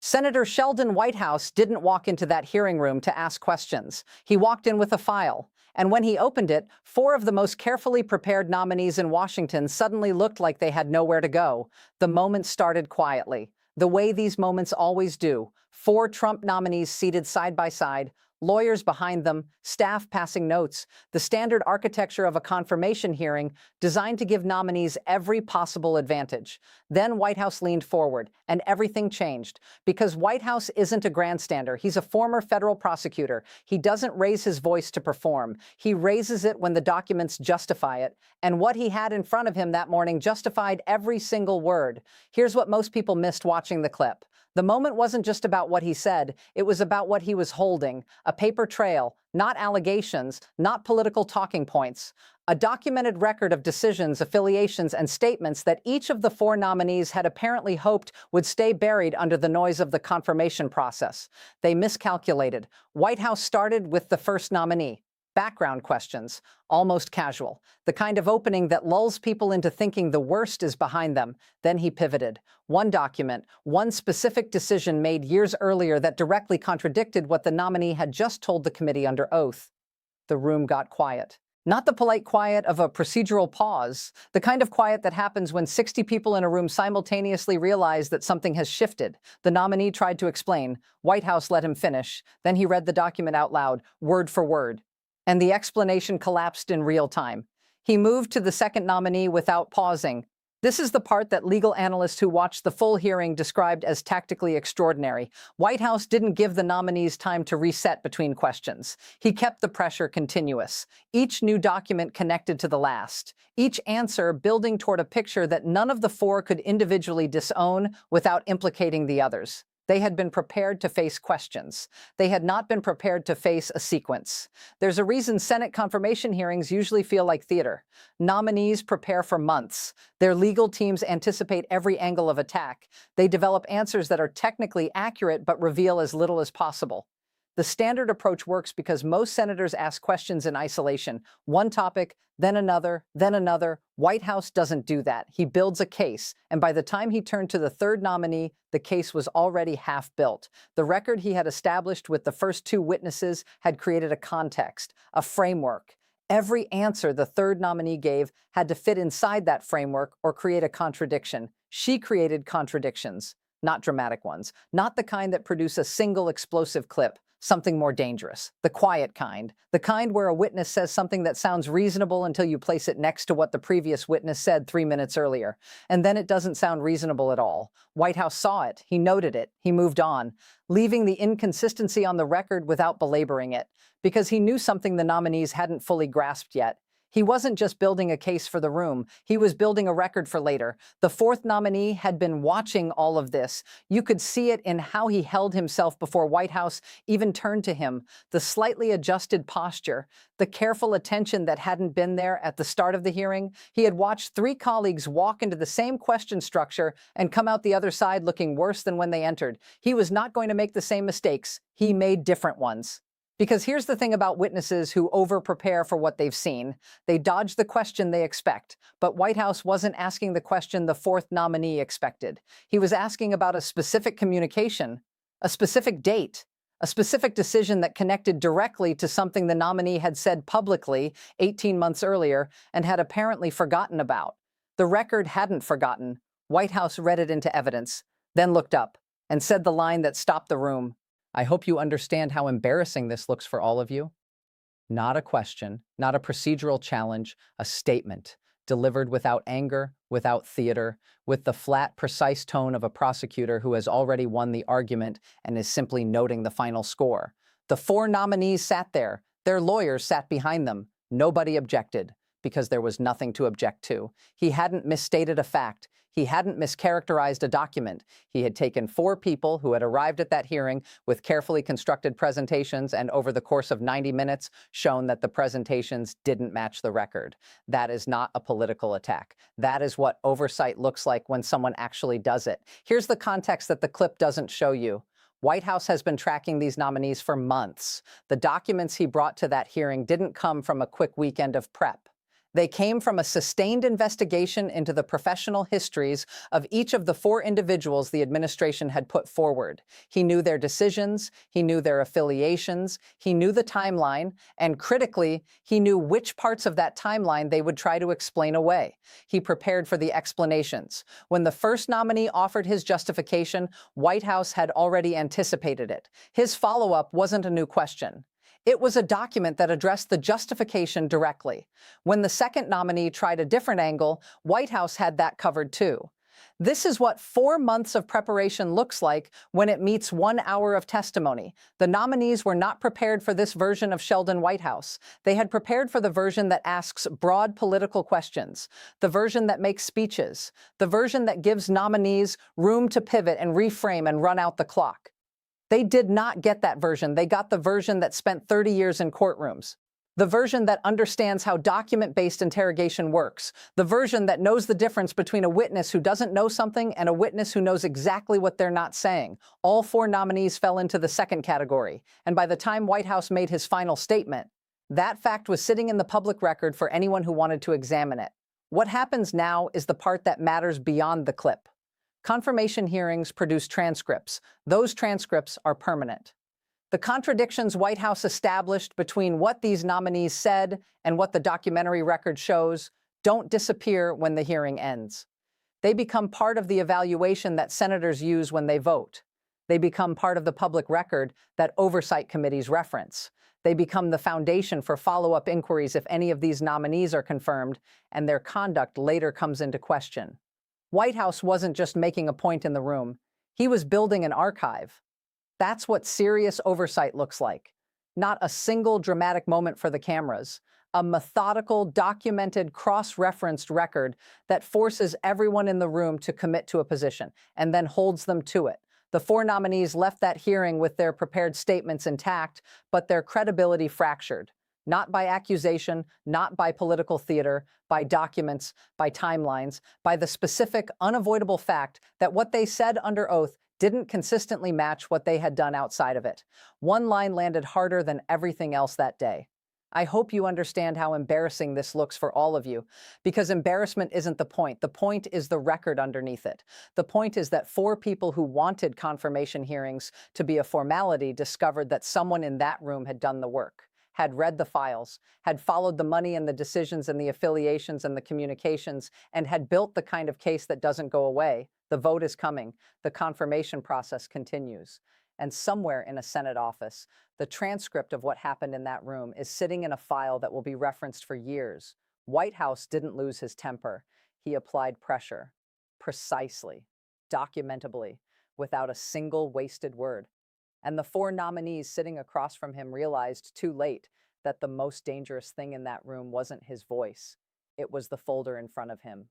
Senator Sheldon Whitehouse didn't walk into that hearing room to ask questions. He walked in with a file. And when he opened it, four of the most carefully prepared nominees in Washington suddenly looked like they had nowhere to go. The moment started quietly, the way these moments always do. Four Trump nominees seated side by side, lawyers behind them, staff passing notes, the standard architecture of a confirmation hearing designed to give nominees every possible advantage. Then Whitehouse leaned forward, and everything changed. Because Whitehouse isn't a grandstander, he's a former federal prosecutor. He doesn't raise his voice to perform. He raises it when the documents justify it. And what he had in front of him that morning justified every single word. Here's what most people missed watching the clip. The moment wasn't just about what he said, it was about what he was holding, a paper trail, not allegations, not political talking points, a documented record of decisions, affiliations, and statements that each of the four nominees had apparently hoped would stay buried under the noise of the confirmation process. They miscalculated. Whitehouse started with the first nominee. Background questions, almost casual, the kind of opening that lulls people into thinking the worst is behind them. Then he pivoted. One document, one specific decision made years earlier that directly contradicted what the nominee had just told the committee under oath. The room got quiet. Not the polite quiet of a procedural pause, the kind of quiet that happens when 60 people in a room simultaneously realize that something has shifted. The nominee tried to explain. Whitehouse let him finish. Then he read the document out loud, word for word. And the explanation collapsed in real time. He moved to the second nominee without pausing. This is the part that legal analysts who watched the full hearing described as tactically extraordinary. Whitehouse didn't give the nominees time to reset between questions. He kept the pressure continuous. Each new document connected to the last. Each answer building toward a picture that none of the four could individually disown without implicating the others. They had been prepared to face questions. They had not been prepared to face a sequence. There's a reason Senate confirmation hearings usually feel like theater. Nominees prepare for months. Their legal teams anticipate every angle of attack. They develop answers that are technically accurate but reveal as little as possible. The standard approach works because most senators ask questions in isolation. One topic, then another, then another. Whitehouse doesn't do that. He builds a case, and by the time he turned to the third nominee, the case was already half built. The record he had established with the first two witnesses had created a context, a framework. Every answer the third nominee gave had to fit inside that framework or create a contradiction. She created contradictions, not dramatic ones, not the kind that produce a single explosive clip. Something more dangerous, the quiet kind, the kind where a witness says something that sounds reasonable until you place it next to what the previous witness said 3 minutes earlier, and then it doesn't sound reasonable at all. Whitehouse saw it, he noted it, he moved on, leaving the inconsistency on the record without belaboring it, because he knew something the nominees hadn't fully grasped yet. He wasn't just building a case for the room, he was building a record for later. The fourth nominee had been watching all of this. You could see it in how he held himself before Whitehouse even turned to him, the slightly adjusted posture, the careful attention that hadn't been there at the start of the hearing. He had watched three colleagues walk into the same question structure and come out the other side looking worse than when they entered. He was not going to make the same mistakes. He made different ones. Because here's the thing about witnesses who over-prepare for what they've seen. They dodge the question they expect, but Whitehouse wasn't asking the question the fourth nominee expected. He was asking about a specific communication, a specific date, a specific decision that connected directly to something the nominee had said publicly 18 months earlier and had apparently forgotten about. The record hadn't forgotten. Whitehouse read it into evidence, then looked up and said the line that stopped the room. I hope you understand how embarrassing this looks for all of you. Not a question, not a procedural challenge, a statement, delivered without anger, without theater, with the flat, precise tone of a prosecutor who has already won the argument and is simply noting the final score. The four nominees sat there. Their lawyers sat behind them. Nobody objected, because there was nothing to object to. He hadn't misstated a fact. He hadn't mischaracterized a document. He had taken four people who had arrived at that hearing with carefully constructed presentations and over the course of 90 minutes shown that the presentations didn't match the record. That is not a political attack. That is what oversight looks like when someone actually does it. Here's the context that the clip doesn't show you. Whitehouse has been tracking these nominees for months. The documents he brought to that hearing didn't come from a quick weekend of prep. They came from a sustained investigation into the professional histories of each of the 4 individuals the administration had put forward. He knew their decisions, he knew their affiliations, he knew the timeline, and critically, he knew which parts of that timeline they would try to explain away. He prepared for the explanations. When the first nominee offered his justification, White House had already anticipated it. His follow-up wasn't a new question. It was a document that addressed the justification directly. When the second nominee tried a different angle, White House had that covered too. This is what 4 months of preparation looks like when it meets 1 hour of testimony. The nominees were not prepared for this version of Sheldon Whitehouse. They had prepared for the version that asks broad political questions, the version that makes speeches, the version that gives nominees room to pivot and reframe and run out the clock. They did not get that version. They got the version that spent 30 years in courtrooms. The version that understands how document-based interrogation works. The version that knows the difference between a witness who doesn't know something and a witness who knows exactly what they're not saying. All 4 nominees fell into the second category. And by the time Whitehouse made his final statement, that fact was sitting in the public record for anyone who wanted to examine it. What happens now is the part that matters beyond the clip. Confirmation hearings produce transcripts. Those transcripts are permanent. The contradictions White House established between what these nominees said and what the documentary record shows don't disappear when the hearing ends. They become part of the evaluation that senators use when they vote. They become part of the public record that oversight committees reference. They become the foundation for follow-up inquiries if any of these nominees are confirmed and their conduct later comes into question. White House wasn't just making a point in the room. He was building an archive. That's what serious oversight looks like. Not a single dramatic moment for the cameras. A methodical, documented, cross-referenced record that forces everyone in the room to commit to a position and then holds them to it. The 4 nominees left that hearing with their prepared statements intact, but their credibility fractured. Not by accusation, not by political theater, by documents, by timelines, by the specific, unavoidable fact that what they said under oath didn't consistently match what they had done outside of it. One line landed harder than everything else that day. I hope you understand how embarrassing this looks for all of you, because embarrassment isn't the point. The point is the record underneath it. The point is that 4 people who wanted confirmation hearings to be a formality discovered that someone in that room had done the work, had read the files, had followed the money and the decisions and the affiliations and the communications, and had built the kind of case that doesn't go away. The vote is coming. The confirmation process continues. And somewhere in a Senate office, the transcript of what happened in that room is sitting in a file that will be referenced for years. White House didn't lose his temper. He applied pressure. Precisely. Documentably. Without a single wasted word. And the 4 nominees sitting across from him realized too late that the most dangerous thing in that room wasn't his voice. It was the folder in front of him.